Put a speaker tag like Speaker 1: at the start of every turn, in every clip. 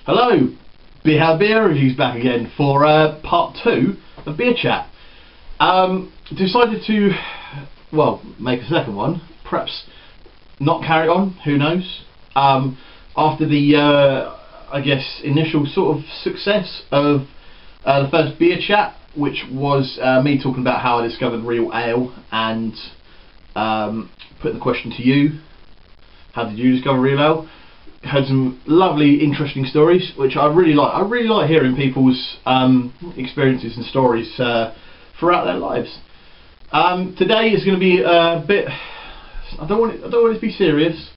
Speaker 1: Hello, Beer Reviews back again for part 2 of Beer Chat. Decided to, well, make a second one, perhaps not carry on, who knows. After the, I guess, initial sort of success of the first Beer Chat, which was me talking about how I discovered real ale and putting the question to you, how did you discover real ale? Had some lovely, interesting stories, which I really like. I really like hearing people's experiences and stories throughout their lives. Today is going to be a bit. I don't want it to be serious,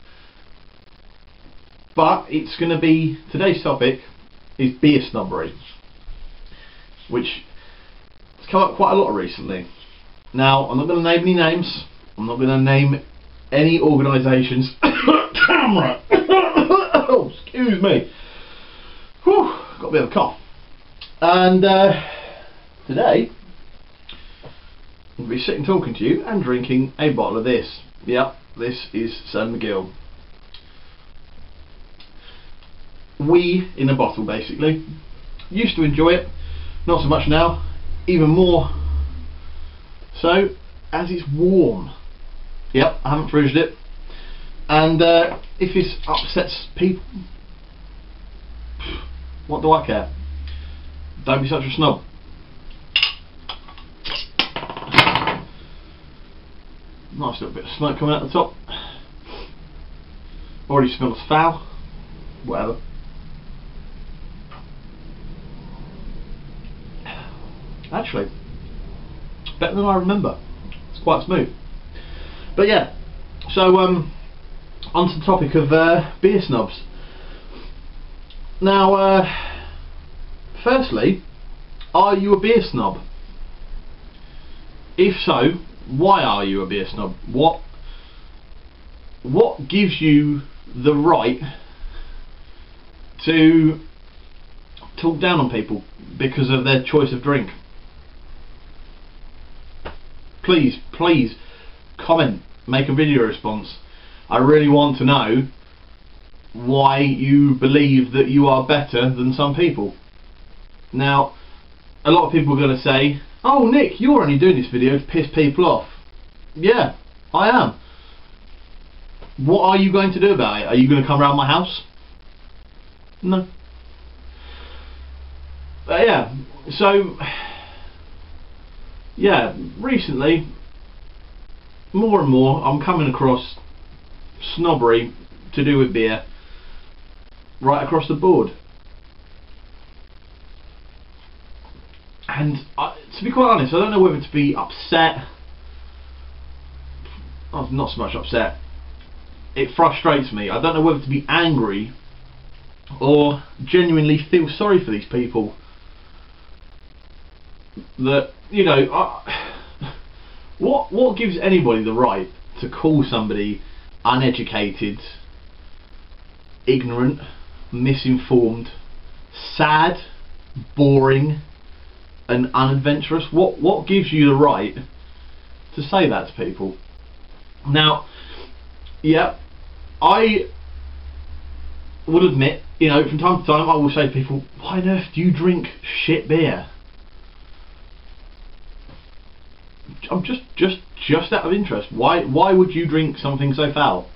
Speaker 1: but it's going to be. Today's topic is beer snobbery, which has come up quite a lot recently. Now, I'm not going to name any names. I'm not going to name any organisations. Camera. Oh, excuse me. Whew, got a bit of a cough. And today, I'm going to be sitting talking to you and drinking a bottle of this. Yep, this is San Miguel. We in a bottle, basically. Used to enjoy it, not so much now. Even more so as it's warm. Yep, I haven't fridged it. And if it upsets people, what do I care? Don't be such a snob. Nice little bit of smoke coming out the top. Already smells foul. Whatever. Actually, better than I remember. It's quite smooth. But yeah, so onto the topic of beer snobs. Now, firstly, are you a beer snob? If so, why are you a beer snob? What gives you the right to talk down on people because of their choice of drink? Please comment, make a video response. I really want to know why you believe that you are better than some people. Now, a lot of people are going to say, oh Nick, you're only doing this video to piss people off. Yeah, I am. What are you going to do about it? Are you going to come around my house? No. But yeah, so yeah, recently, more and more, I'm coming across snobbery to do with beer right across the board. And to be quite honest, I don't know whether to be upset. Oh, not so much upset. It frustrates me. I don't know whether to be angry or genuinely feel sorry for these people. That, you know, what gives anybody the right to call somebody uneducated, ignorant, misinformed, sad, boring and unadventurous? What gives you the right to say that to people? Now, yeah, I would admit, you know, from time to time I will say to people, why on earth do you drink shit beer? I'm just out of interest. Why would you drink something so foul?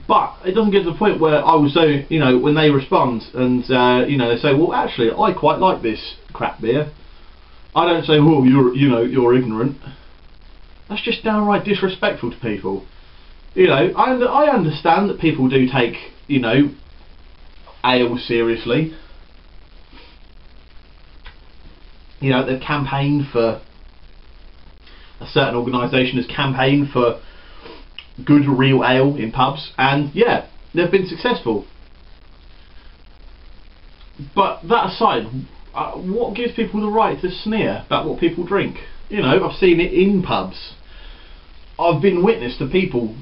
Speaker 1: But it doesn't get to the point where I will say, you know, when they respond and you know, they say, well, actually, I quite like this crap beer. I don't say, well, you're ignorant. That's just downright disrespectful to people. You know, I understand that people do take, you know, ale seriously. You know, they've campaigned for, a certain organisation has campaigned for good real ale in pubs, and yeah, they've been successful. But that aside, what gives people the right to sneer about what people drink? You know, I've seen it in pubs. I've been witness to people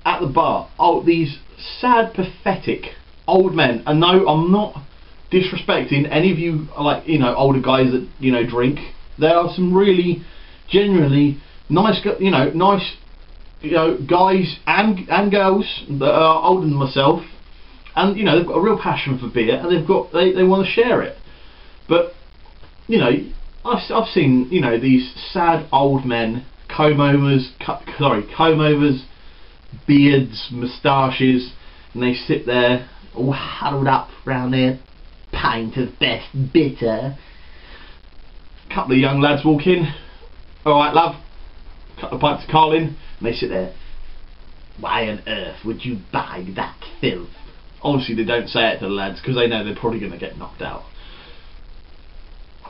Speaker 1: at the bar, oh, these sad, pathetic old men, and no, I'm not disrespecting any of you, like, you know, older guys that, you know, drink. There are some really genuinely nice, you know, guys and girls that are older than myself and you know they've got a real passion for beer, and they want to share it. But you know, I've seen, you know, these sad old men, comb overs, beards, moustaches, and they sit there all huddled up round their pint of best bitter. A couple of young lads walk in. All right, love. A couple of pints of Carlin, and they sit there. Why on earth would you buy that filth? Obviously, they don't say it to the lads because they know they're probably going to get knocked out.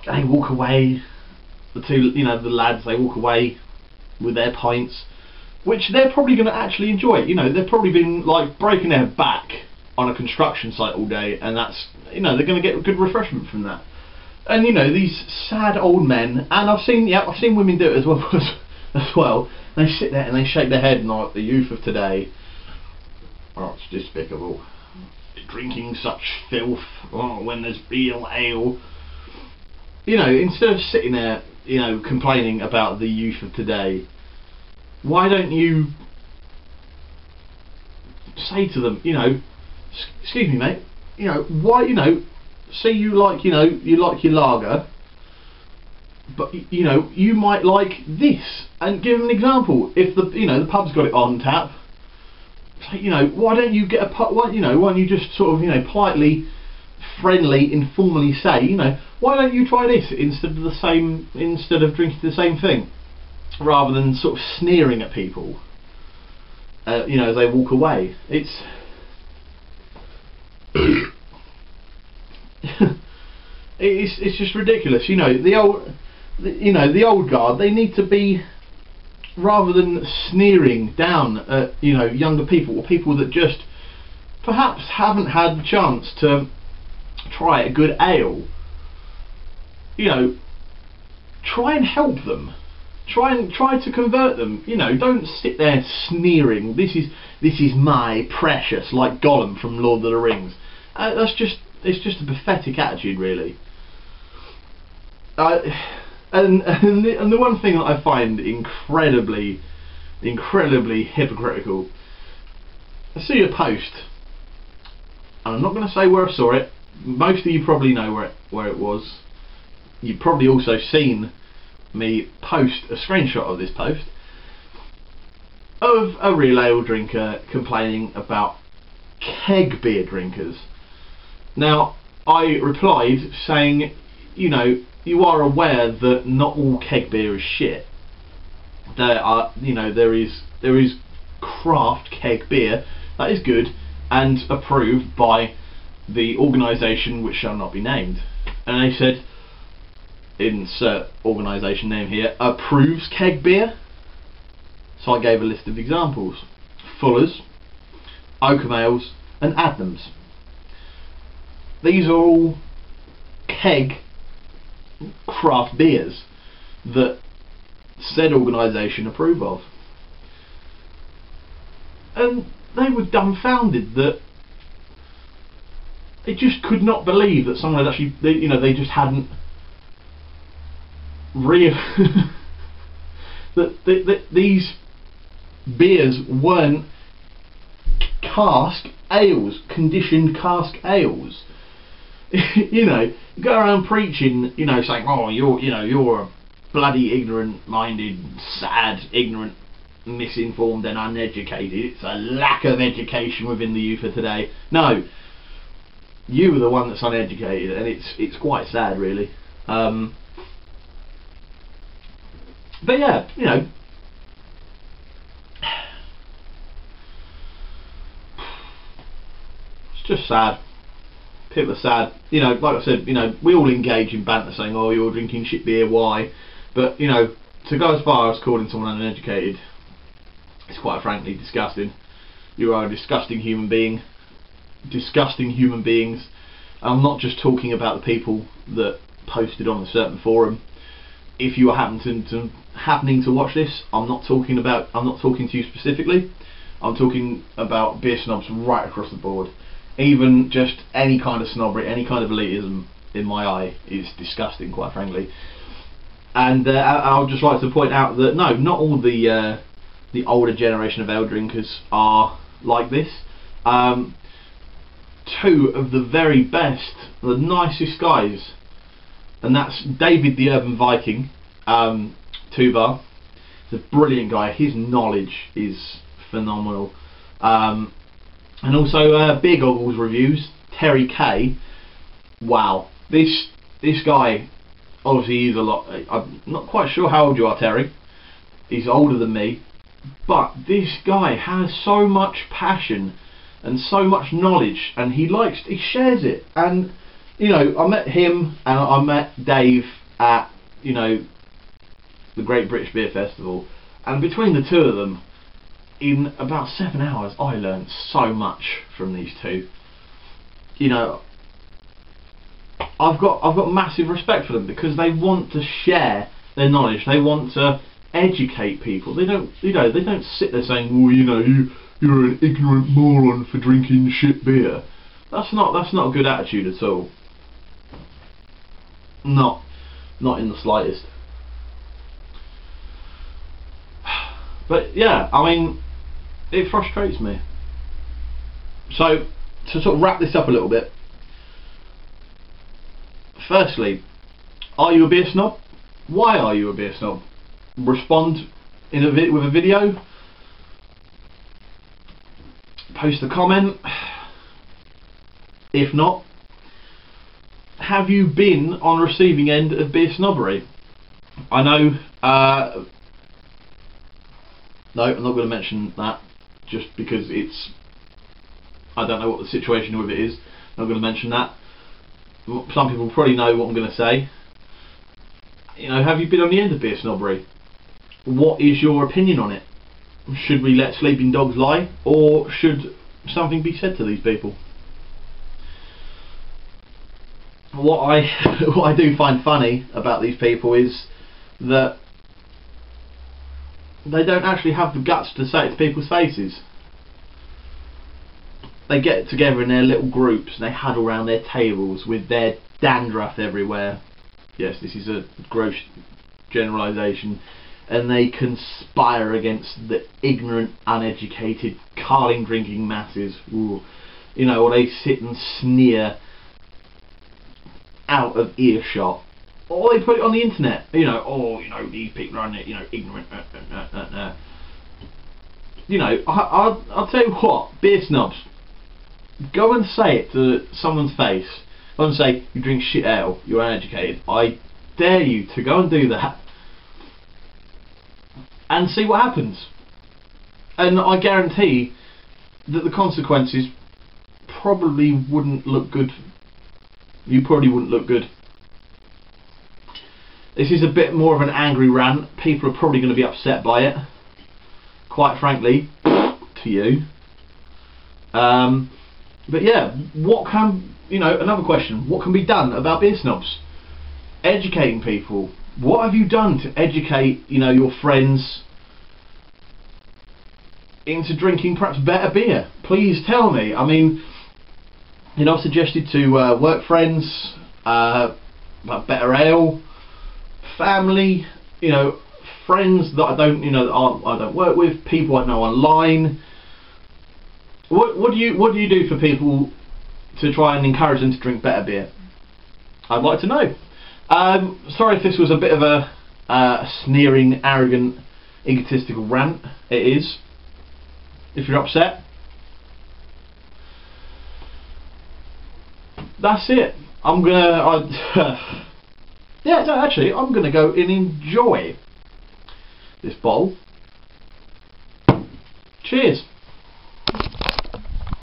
Speaker 1: They walk away. The lads, they walk away with their pints, which they're probably going to actually enjoy. You know, they've probably been like breaking their back on a construction site all day, and that's, you know, they're going to get a good refreshment from that. And you know, these sad old men, and I've seen women do it as well. As well, they sit there and they shake their head like the youth of today. Oh, it's despicable. Drinking such filth. Oh, when there's real ale. You know, instead of sitting there, you know, complaining about the youth of today, why don't you say to them, you know, excuse me, mate, you know, why, you know, say you like your lager, but you know, you might like this, and give them an example. If the pub's got it on tap, say, you know, why don't you get a pub? Why don't you just sort of, you know, politely, friendly, informally say, you know, why don't you try this instead of drinking the same thing, rather than sort of sneering at people, you know, as they walk away. It's it's just ridiculous. You know, the old guard, they need to be, rather than sneering down at, you know, younger people, or people that just perhaps haven't had the chance to try a good ale, you know, try and help them, try to convert them. You know, don't sit there sneering, this is my precious, like Gollum from Lord of the Rings. It's just a pathetic attitude, really. And the one thing that I find incredibly hypocritical, I see a post, and I'm not going to say where I saw it. Most of you probably know where it was. You've probably also seen me post a screenshot of this post of a real ale drinker complaining about keg beer drinkers. Now, I replied saying, you know, you are aware that not all keg beer is shit. There is craft keg beer that is good and approved by the organisation which shall not be named. And they said, insert organisation name here, approves keg beer. So I gave a list of examples: Fuller's, Oakham Ales and Adnams. These are all keg craft beers that said organisation approve of, and they were dumbfounded that they just could not believe that someone had actually, they just hadn't that these beers weren't cask ales, conditioned cask ales. You know, go around preaching, you know, saying, oh, you're a bloody ignorant-minded, sad, ignorant, misinformed and uneducated. It's a lack of education within the youth of today. No, you are the one that's uneducated, and it's quite sad, really. But yeah, you know, it's just sad. People are sad. You know, like I said, you know, we all engage in banter saying, oh, you're drinking shit beer, why? But, you know, to go as far as calling someone uneducated, it's quite frankly disgusting. You are a disgusting human being. Disgusting human beings. I'm not just talking about the people that posted on a certain forum. If you are happening to watch this, I'm not talking to you specifically. I'm talking about beer snobs right across the board. Even just any kind of snobbery, any kind of elitism, in my eye, is disgusting, quite frankly. And I would just like to point out that no, not all the older generation of ale drinkers are like this. two of the very best, the nicest guys, and that's David the Urban Viking, Tuvar. He's a brilliant guy. His knowledge is phenomenal. And also Beer Goggles Reviews, Terry K. Wow, this guy, obviously he's a lot. I'm not quite sure how old you are, Terry. He's older than me, but this guy has so much passion and so much knowledge, and he shares it. And you know, I met him and I met Dave at, you know, the Great British Beer Festival, and between the two of them, in about 7 hours, I learned so much from these two. You know, I've got massive respect for them because they want to share their knowledge. They want to educate people. They don't, you know, they don't sit there saying, well, you know, you're an ignorant moron for drinking shit beer. That's not a good attitude at all. Not in the slightest. But yeah, I mean, it frustrates me. So to sort of wrap this up a little bit. Firstly, are you a beer snob? Why are you a beer snob? Respond in with a video. Post a comment. If not, have you been on the receiving end of beer snobbery? I know. No, I'm not going to mention that just because it's. I don't know what the situation with it is. I'm not going to mention that. Some people probably know what I'm going to say. You know, have you been on the end of beer snobbery? What is your opinion on it? Should we let sleeping dogs lie, or should something be said to these people? What I do find funny about these people is that they don't actually have the guts to say it to people's faces. They get together in their little groups and they huddle around their tables with their dandruff everywhere. Yes, this is a gross generalisation. And they conspire against the ignorant, uneducated, carling drinking masses. Ooh. You know, or they sit and sneer out of earshot. Or they put it on the internet. You know, oh, you know, these people are, you know, ignorant. You know, I'll tell you what, beer snobs. Go and say it to someone's face. Go and say, you drink shit ale, you're uneducated. I dare you to go and do that. And see what happens. And I guarantee that the consequences probably wouldn't look good. You probably wouldn't look good. This is a bit more of an angry rant. People are probably going to be upset by it. Quite frankly, to you. But yeah, what can, you know, another question, what can be done about beer snobs? Educating people. What have you done to educate, you know, your friends into drinking perhaps better beer? Please tell me. I mean, you know, I've suggested to work friends about better ale, family, you know, friends that I don't, you know, I don't work with, people I know online. What do you do for people to try and encourage them to drink better beer? I'd like to know. Sorry if this was a bit of a sneering, arrogant, egotistical rant. It is. If you're upset, that's it. Yeah, no, actually, I'm gonna go and enjoy this bowl. Cheers.